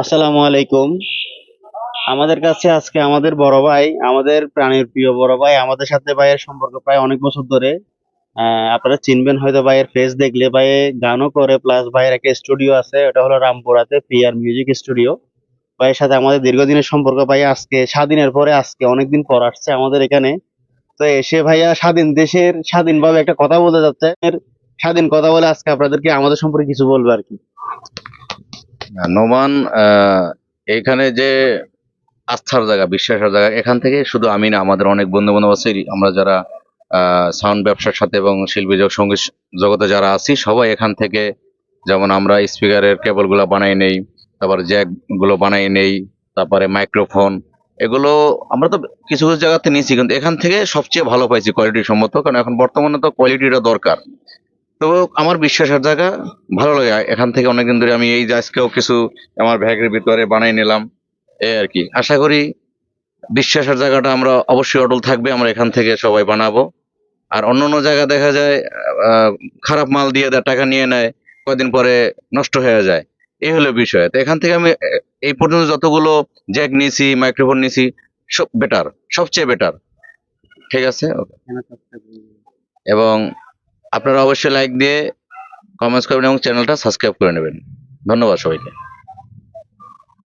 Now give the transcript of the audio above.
আসসালামু আলাইকুম। আমাদের কাছে আজকে আমাদের বড় ভাই, আমাদের প্রাণের প্রিয় বড় ভাই, আমাদের সাথে ভাইয়ের সম্পর্ক প্রায় অনেক বছর ধরে। আপনারা চিনবেন হয়তো ভাইয়ের ফেস দেখলে। ভাই গানও করে, প্লাস ভাইয়ের একটা স্টুডিও আছে, ওটা হলো রামপুরাতে পিআর মিউজিক স্টুডিও। ভাইয়ের সাথে আমাদের দীর্ঘদিনের সম্পর্ক। ভাই আজকে স্বাধীনের পরে আজকে অনেকদিন পর আসছে আমাদের এখানে। তো এসে ভাইয়া স্বাধীন দেশের স্বাধীনভাবে একটা কথা বলতে যাচ্ছে। স্বাধীন কথা বলে আজকে আপনাদেরকে আমাদের সম্পর্কে কিছু বলবো আর কি। নোমান, এখানে যে আস্থার জায়গা, বিশ্বাসের জায়গা, এখান থেকে শুধু আমি না, আমাদের অনেক বন্ধু বান্ধব আছে, আমরা যারা সাউন্ড ব্যবসার সাথে এবং শিল্পী সঙ্গীত জগতে যারা আছি, সবাই এখান থেকে। যেমন আমরা স্পিকারের কেবল গুলো বানাই নেই, তারপর জ্যাক গুলো বানাই নেই, তারপরে মাইক্রোফোন, এগুলো আমরা তো কিছু কিছু জায়গাতে নিয়েছি, কিন্তু এখান থেকে সবচেয়ে ভালো পাইছি কোয়ালিটি সম্মত, কারণ এখন বর্তমানে তো কোয়ালিটিটা দরকার। তো আমার বিশ্বাসের জায়গা, ভালো লাগে এখান থেকে। অনেকদিন ধরে আমি এই যে আজকেও কিছু আমার ব্যাগের ভিতরে বানাই নিলাম, এই আর কি। আশা করি বিশ্বাসের জায়গাটা আমরা অবশ্যই অটল থাকবে, আমরা এখান থেকে সবাই বানাবো। আর অন্য অন্য জায়গা দেখা যায় আহ, খারাপ মাল দিয়ে দেয়, টাকা নিয়ে নেয়, কয়দিন পরে নষ্ট হয়ে যায়। এই হলো বিষয়। তো এখান থেকে আমি এই পর্যন্ত যতগুলো জ্যাক নিয়েছি, মাইক্রোফোন নিয়েছি, সব বেটার, সবচেয়ে বেটার। ঠিক আছে, ওকে। এবং আপনারা অবশ্যই লাইক দিয়ে কমেন্টস করবেন এবং চ্যানেলটা সাবস্ক্রাইব করে নেবেন। ধন্যবাদ সবাইকে।